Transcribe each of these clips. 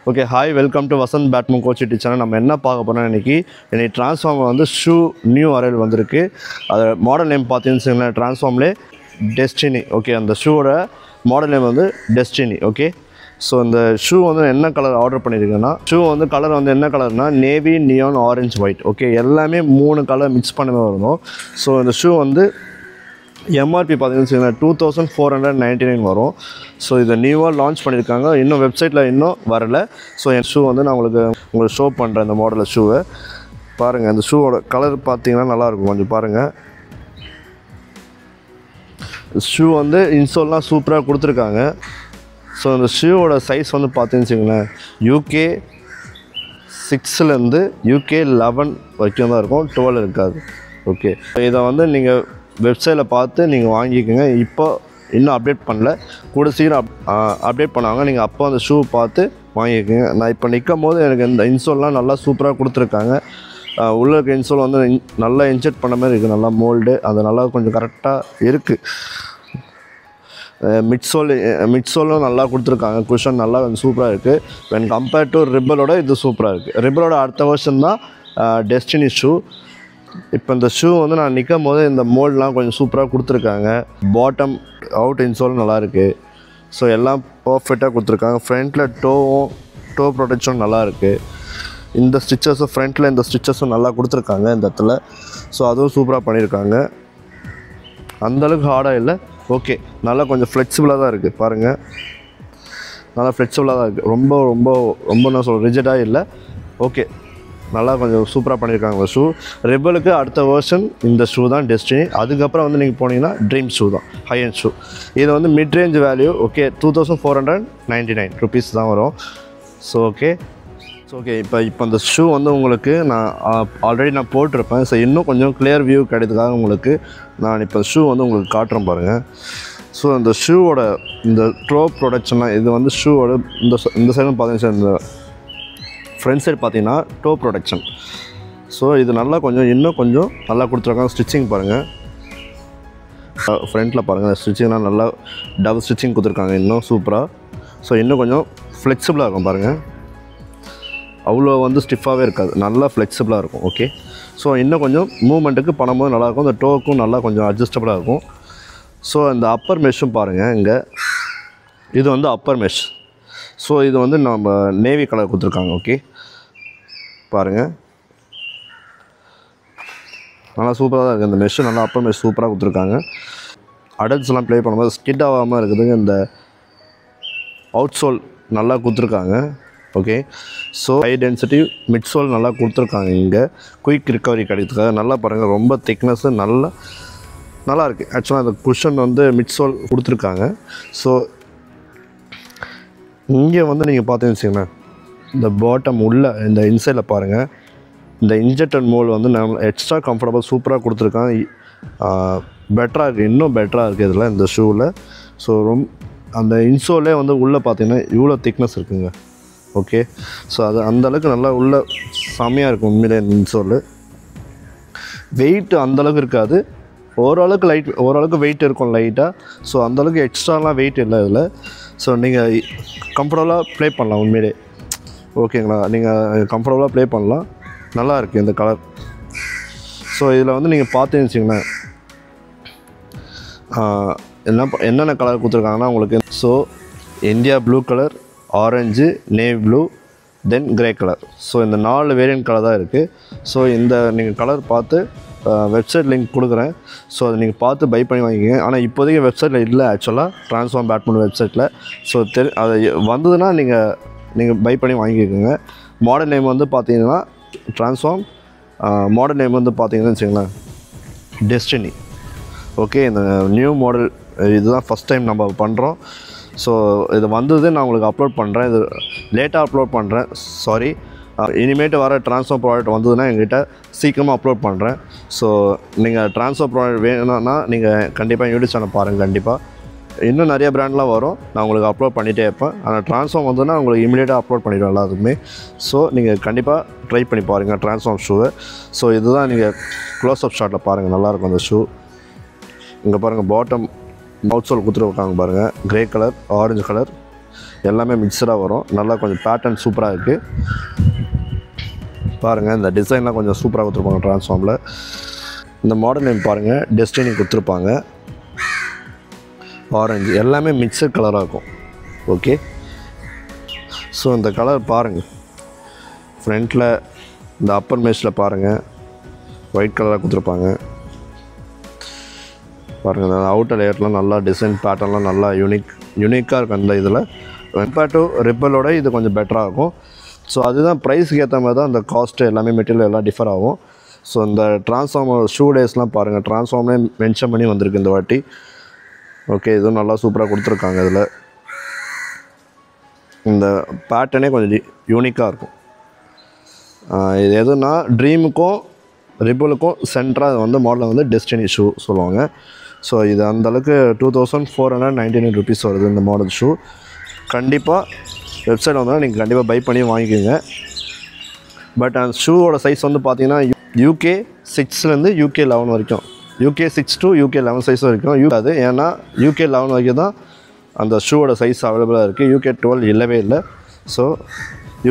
Okay, hi, welcome to Vasanth Batman Coach YouTube channel. நம்ம என்ன பார்க்க போறோம்னா இன்னைக்கு Transformer வந்து ஷூ நியூ அரைவல் வந்திருக்கு. அது மாடல் நேம் பார்த்தீங்கன்னா Transformலே Destiny. ஓகே, அந்த ஷூவோட மாடல் நேம் வந்து Destiny. ஓகே, ஸோ இந்த ஷூ வந்து என்ன கலர் ஆர்டர் பண்ணியிருக்கேன்னா, ஷூ வந்து கலர் வந்து என்ன கலர்னா navy, neon, orange, white. Okay, எல்லாமே 3 கலர் மிக்ஸ் பண்ணி வரணும். ஸோ இந்த ஷூ வந்து எம்ஆர்பி பார்த்தீங்கன்னா 2499 வரும். ஸோ இதை நியூவாக லான்ச் பண்ணியிருக்காங்க, இன்னும் வெப்சைட்டில் இன்னும் வரலை. ஸோ என் ஷூ வந்து நான் உங்களுக்கு ஷோ பண்ணுறேன். இந்த மாடலில் ஷூவை பாருங்கள். இந்த ஷூவோட கலர் பார்த்தீங்கன்னா நல்லாயிருக்கும், கொஞ்சம் பாருங்கள். ஷூ வந்து இன்சோல்லாம் சூப்பராக கொடுத்துருக்காங்க. ஸோ இந்த ஷூவோட சைஸ் வந்து பார்த்தீங்கன்னு வச்சுங்களேன், UK 6லேருந்து UK 11 வரைக்கும் தான் இருக்கும், 12 இருக்காது. ஓகே, இதை வந்து நீங்கள் வெப்சைட்டில் பார்த்து நீங்கள் வாங்கிக்கோங்க. இப்போ இன்னும் அப்டேட் பண்ணல, கூட சீக்கிரம் அப்டேட் பண்ணாங்க. நீங்கள் அப்போ அந்த ஷூ பார்த்து வாங்கிக்கோங்க. நான் இப்போ நிற்கும் போது எனக்கு இந்த இன்சோல்லாம் நல்லா சூப்பராக கொடுத்துருக்காங்க. உள்ள இருக்க இன்சோல் வந்து நல்லா இன்ஜெக்ட் பண்ண மாதிரி இருக்குது, நல்லா மோல்டு அது நல்லா கொஞ்சம் கரெக்டாக இருக்குது. மிட்சோலும் நல்லா கொடுத்துருக்காங்க, குஷன் நல்லா சூப்பராக இருக்குது. வென் கம்பேர்ட் டு ரிப்பலோட இது சூப்பராக இருக்குது. ரிப்பலோட அடுத்த வருஷன் தான் டெஸ்டினி ஷூ. இப்போ இந்த ஷூ வந்து நான் நிற்கும் போது இந்த மோல்டெலாம் கொஞ்சம் சூப்பராக கொடுத்துருக்காங்க. பாட்டம் அவுட் இன்சோலும் நல்லாயிருக்கு. ஸோ எல்லாம் பர்ஃபெக்டாக கொடுத்துருக்காங்க. ஃப்ரண்ட்டில் டோ ப்ரொடெக்ஷன் நல்லாயிருக்கு. இந்த ஸ்டிச்சஸும் ஃப்ரண்ட்டில் இந்த ஸ்டிச்சஸும் நல்லா கொடுத்துருக்காங்க இந்த இடத்துல. ஸோ அதுவும் சூப்பராக பண்ணியிருக்காங்க. அந்தளவுக்கு ஹார்டாக இல்லை, ஓகே, நல்லா கொஞ்சம் ஃப்ளெக்சிபிளாக தான் இருக்குது. பாருங்கள், நல்லா ஃப்ளெக்சிபிளாக தான் இருக்குது. ரொம்ப நான் சொல்கிறேன் ரிஜிடாக இல்லை. ஓகே, நல்லா கொஞ்சம் சூப்பராக பண்ணியிருக்காங்க ஷூ. ரெபலுக்கு அடுத்த வேர்ஷன் இந்த ஷூ தான் டெஸ்டினி. அதுக்கப்புறம் வந்து நீங்கள் போனீங்கன்னா ட்ரீம் ஷூ தான், ஹை அண்ட் ஷூ. இது வந்து mid range value. Okay, 2499 rupees தான் வரும். ஸோ ஓகே, இப்போ இந்த ஷூ வந்து உங்களுக்கு நான் ஆல்ரெடி நான் போட்டிருப்பேன். ஸோ இன்னும் கொஞ்சம் கிளியர் வியூ கிடைக்கிறதுக்காக உங்களுக்கு நான் இப்போ ஷூ வந்து உங்களுக்கு காட்டுறேன் பாருங்கள். ஸோ இந்த ஷூவோட இந்த ட்ரோ ப்ரொடக்ஷன்லாம் இது வந்து ஷூவோட இந்த சைடும் பார்த்தீங்கன்னா இந்த ஃப்ரண்ட் சைடு பார்த்தீங்கன்னா டோ ப்ரொடக்ஷன். ஸோ இது நல்லா இன்னும் கொஞ்சம் நல்லா கொடுத்துருக்காங்க. ஸ்டிச்சிங் பாருங்கள், ஃப்ரண்ட்டில் பாருங்கள், ஸ்டிச்சிங்லாம் நல்லா டபுள் ஸ்டிச்சிங் கொடுத்துருக்காங்க இன்னும் சூப்பராக. ஸோ இன்னும் கொஞ்சம் ஃப்ளெக்சிபிளாக இருக்கும் பாருங்கள், அவ்வளோ வந்து ஸ்டிஃபாகவே இருக்காது, நல்லா ஃப்ளெக்சிபிளாக இருக்கும். ஓகே, ஸோ இன்னும் கொஞ்சம் மூவ்மெண்ட்டுக்கு பண்ணும்போது நல்லாயிருக்கும். இந்த டோக்கும் நல்லா கொஞ்சம் அட்ஜஸ்டபுளாக இருக்கும். ஸோ இந்த அப்பர் மெஷ்ஷும் பாருங்கள், இங்கே இது வந்து அப்பர் மெஷ். ஸோ இது வந்து நம்ம நேவி கலர் கொடுத்துருக்காங்க. ஓகே, பாருங்கள், நல்லா சூப்பராக தான் இருக்குது இந்த மெஷ்ஷு. நல்லா அப்பர் மெஷ் சூப்பராக கொடுத்துருக்காங்க. அடல்ட்ஸ்லாம் ப்ளே பண்ணும்போது ஸ்கிட் ஆகாமல் இருக்குதுங்க. இந்த அவுட் சோல் நல்லா கொடுத்துருக்காங்க. Okay, so high density midsole நல்லா கொடுத்துருக்காங்க. இங்கே குயிக் ரிக்கவரி கிடைக்கிறதுக்காக நல்லா பாருங்கள், ரொம்ப திக்னஸ்ஸு நல்லா இருக்குது. ஆக்சுவலாக அந்த குஷன் வந்து மிட் சோல் கொடுத்துருக்காங்க. ஸோ இங்கே வந்து நீங்கள் பார்த்தீங்கன்னு வச்சுக்கோங்களேன், இந்த பாட்டம் உள்ள இந்த இன்சைடில் பாருங்கள், இந்த இன்ஜெக்டட் மோல் வந்து நம்ம எக்ஸ்ட்ரா கம்ஃபர்டபுள் சூப்பராக கொடுத்துருக்காங்க. பெட்டராக இருக்குது, இன்னும் பெட்டராக இருக்குது இதில் இந்த ஷூவில். ஸோ அந்த இன்சோலே வந்து உள்ளே பார்த்தீங்கன்னா இவ்வளோ திக்னஸ் இருக்குங்க. ஓகே, ஸோ அது அந்தளவுக்கு நல்லா உள்ள செம்மையாக இருக்கும் உண்மையிலே. இன்சோல் வெயிட் அந்தளவுக்கு இருக்காது, ஓரளவுக்கு வெயிட் இருக்கும் லைட்டாக. ஸோ அந்தளவுக்கு எக்ஸ்ட்ராலாம் வெயிட் இல்லை இதில். ஸோ நீங்கள் கம்ஃபர்டபுளாக ப்ளே பண்ணலாம் உண்மையிலே. ஓகேங்களா, நீங்கள் கம்ஃபர்டபுளாக ப்ளே பண்ணலாம். நல்லா இருக்குது இந்த கலர். ஸோ இதில் வந்து நீங்கள் பார்த்தீங்கன்னு வச்சிங்களேன், என்னென்ன கலர் கொடுத்துருக்காங்கன்னா உங்களுக்கு, so India blue colour, orange, navy blue, then grey colour. So இந்த 4 வேரியன்ட் கலர் தான் இருக்குது. ஸோ இந்த நீங்கள் கலர் பார்த்து வெப்சைட் லிங்க் கொடுக்குறேன். ஸோ அதை நீங்கள் பார்த்து பை பண்ணி வாங்கிக்கோங்க. ஆனால் இப்போதைக்கு வெப்சைட்டில் இல்லை ஆக்சுவலாக ட்ரான்ஸ்ஃபார்ம் பேட்மேன் வெப்சைட்டில். ஸோ அது வந்ததுன்னா நீங்கள் பை பண்ணி வாங்கிக்கோங்க. மாடல் நேம் வந்து பார்த்தீங்கன்னா ட்ரான்ஸ்ஃபார்ம், மாடல் நேம் வந்து பார்த்தீங்கன்னு வச்சுங்களேன் டெஸ்டினி. ஓகே, இந்த நியூ மாடல் இதுதான் ஃபஸ்ட் டைம் நம்ம பண்ணுறோம். ஸோ இது வந்தது நான் உங்களுக்கு அப்லோட் பண்ணுறேன். இது லேட்டாக அப்லோட் பண்ணுறேன், சாரி. இனிமேட்டு வர ட்ரான்ஸ்ஃபர் ப்ராடக்ட் வந்ததுன்னா எங்ககிட்ட சீக்கிரமாக அப்லோட் பண்ணுறேன். ஸோ நீங்கள் ட்ரான்ஸ்ஃபர் ப்ராடக்ட் வேணும்னா நீங்கள் கண்டிப்பாக யூடியூப் சேனல் பாருங்கள். கண்டிப்பாக இன்னும் நிறைய ப்ராண்ட்லாம் வரும், நான் உங்களுக்கு அப்லோட் பண்ணிகிட்டே இருப்பேன். ஆனால் ட்ரான்ஸ்ஃபார்ம் வந்ததுன்னா உங்களுக்கு இமீடியட்டாக அப்லோட் பண்ணிவிடுவோம் எல்லாத்துக்குமே. ஸோ நீங்கள் கண்டிப்பாக ட்ரை பண்ணி பாருங்கள் ட்ரான்ஸ்ஃபார்ம் ஷூவை. ஸோ இதுதான் நீங்கள் க்ளோஸ் அப் ஷாட்டில் பாருங்கள், நல்லாயிருக்கும் அந்த ஷூ. இங்கே பாருங்கள், பாட்டம் அவுட் சோல் கொடுத்துருக்காங்க பாருங்கள், கிரே கலர், ஆரஞ்சு கலர். எல்லாமே மிக்சடாக வரும். நல்லா கொஞ்சம் பேட்டர்ன் சூப்பராக இருக்குது பாருங்கள். இந்த டிசைன்லாம் கொஞ்சம் சூப்பராக கொடுத்துருப்பாங்க ட்ரான்ஸ்ஃபார்மில். இந்த மாடல் நேம் பாருங்கள், டெஸ்டினி கொடுத்துருப்பாங்க. ஆரஞ்சு எல்லாமே மிக்சட் கலராக இருக்கும். ஓகே, ஸோ இந்த கலர் பாருங்கள். ஃப்ரண்ட்டில் இந்த அப்பர் மேஷில் பாருங்கள் ஒயிட் கலராக கொடுத்துருப்பாங்க பாருங்கள். இந்த அவுட்டர் லேயர்லாம் நல்லா டிசைன் பேட்டர்ன்லாம் நல்லா யூனிக்காக இருக்கும். அந்த இதில் கம்பேர் டு ரிப்பலோட இது கொஞ்சம் பெட்டராக இருக்கும். ஸோ அதுதான் ப்ரைஸுக்கு ஏற்ற மாதிரி தான் அந்த காஸ்ட்டு எல்லாமே மெட்டீரியல் எல்லாம் டிஃபர் ஆகும். ஸோ இந்த ட்ரான்ஸ்ஃபார்மர் ஷூ டேஸ்லாம் பாருங்கள், ட்ரான்ஸ்ஃபார்ம்லேயே மென்ஷன் பண்ணி வந்திருக்கு இந்த வாட்டி. ஓகே, இதுவும் நல்லா சூப்பராக கொடுத்துருக்காங்க. இதில் இந்த பேட்டர்னே கொஞ்சம் யூனிக்காக இருக்கும். இது எதுனா ட்ரீமுக்கும் ரிப்பலுக்கும் சென்டராக வந்து மாடலில் வந்து டெஸ்டினி ஷூ சொல்லுவாங்க. ஸோ இது அந்தளவுக்கு 2499 rupees வருது இந்த மாடல் ஷூ. கண்டிப்பாக வெப்சைட் வந்தால் நீங்கள் கண்டிப்பாக பை பண்ணி வாங்கிக்கோங்க. பட் அந்த ஷூவோட சைஸ் வந்து பார்த்தீங்கன்னா UK 6லேருந்து UK 11 வரைக்கும், UK 6 to UK 11 சைஸ் வரைக்கும் அது. ஏன்னா UK 11 வரைக்கும் தான் அந்த ஷூவோட சைஸ் அவைலபிளாக இருக்குது. UK 12 இல்லவே இல்லை. ஸோ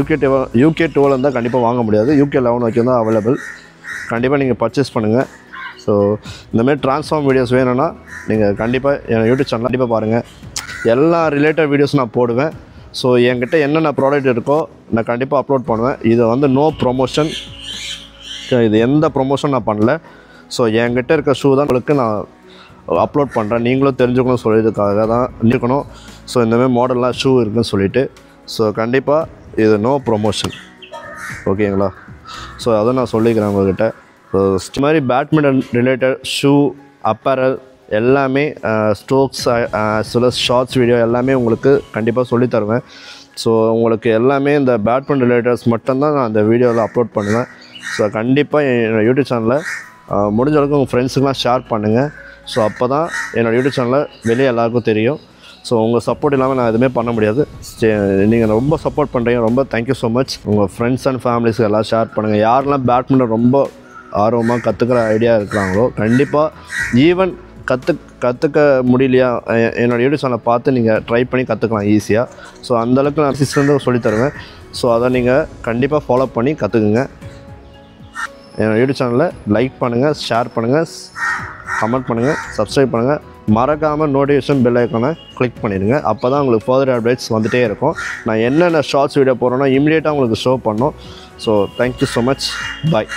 UK 12 இருந்தால் கண்டிப்பாக வாங்க முடியாது. UK 11 வரைக்கும் தான் அவைலபிள். கண்டிப்பாக நீங்கள் பர்ச்சேஸ் பண்ணுங்கள். ஸோ இந்தமாதிரி ட்ரான்ஸ்ஃபார்ம் வீடியோஸ் வேணும்னா நீங்கள் கண்டிப்பாக என் யூடியூப் சேனல் கண்டிப்பாக பாருங்கள். எல்லா ரிலேட்டட் வீடியோஸும் நான் போடுவேன். ஸோ என்கிட்ட என்னென்ன ப்ராடக்ட் இருக்கோ நான் கண்டிப்பாக அப்லோட் பண்ணுவேன். இது வந்து நோ ப்ரொமோஷன், இது எந்த ப்ரொமோஷன் நான் பண்ணல. ஸோ என்கிட்ட இருக்க ஷூ தான் உங்களுக்கு நான் அப்லோட் பண்ணுறேன். நீங்களும் தெரிஞ்சுக்கணும் சொல்லியதுக்காக தான் இருக்கணும். ஸோ இந்தமாதிரி மாடல்லாம் ஷூ இருக்குதுன்னு சொல்லிவிட்டு, ஸோ கண்டிப்பாக இது நோ ப்ரொமோஷன். ஓகேங்களா? ஸோ அதை நான் சொல்லிக்கிறேன் உங்கள்கிட்ட. ஸோ இது மாதிரி பேட்மிண்டன் ரிலேட்டட் ஷூ அப்பரல் எல்லாமே ஸ்ட்ரோக்ஸ் சில ஷார்ட்ஸ் வீடியோ எல்லாமே உங்களுக்கு கண்டிப்பாக சொல்லித்தருவேன். ஸோ உங்களுக்கு எல்லாமே இந்த பேட்மிண்டன் ரிலேட்டட்ஸ் மட்டும்தான் நான் அந்த வீடியோவில் அப்லோட் பண்ணுவேன். ஸோ கண்டிப்பாக என்னோடய யூடியூப் சேனலில் முடிஞ்ச அளவுக்கு உங்கள் ஃப்ரெண்ட்ஸுக்கெலாம் ஷேர் பண்ணுங்கள். ஸோ அப்போ தான் என்னோடய யூடியூப் சேனலில் வெளியே எல்லாேருக்கும் தெரியும். ஸோ உங்கள் சப்போர்ட் இல்லாமல் நான் எதுவுமே பண்ண முடியாது. நீங்கள் ரொம்ப சப்போர்ட் பண்ணுறீங்க, ரொம்ப தேங்க்யூ ஸோ மச். உங்கள் ஃப்ரெண்ட்ஸ் அண்ட் ஃபேமிலிஸ்க்கு எல்லாம் ஷேர் பண்ணுங்கள். யாரெல்லாம் பேட்மிண்டன் ரொம்ப ஆர்வமாக கற்றுக்கிற ஐடியா இருக்கிறாங்களோ கண்டிப்பாக ஈவன் கற்றுக்க முடியலையா என்னோடய யூடியூப் சேனலை பார்த்து நீங்கள் ட்ரை பண்ணி கற்றுக்கலாம் ஈஸியாக. ஸோ அந்தளவுக்கு நான் சிஸ்டம் சொல்லித்தருவேன். ஸோ அதை நீங்கள் கண்டிப்பாக ஃபாலோ பண்ணி கற்றுக்குங்க. என்னோடய யூடியூப் சேனலில் லைக் பண்ணுங்கள், ஷேர் பண்ணுங்கள், கமெண்ட் பண்ணுங்கள், சப்ஸ்கிரைப் பண்ணுங்கள். மறக்காமல் நோட்டிஃபிகேஷன் பெல் ஐக்கானை கிளிக் பண்ணிடுங்க. அப்போ தான் உங்களுக்கு ஃபர்தர் அப்டேட்ஸ் வந்துகிட்டே இருக்கும். நான் என்னென்ன ஷார்ட்ஸ் வீடியோ போடுறேன்னா இமீடியட்டாக உங்களுக்கு ஷோ பண்ணோம். So thank you so much. பாய்.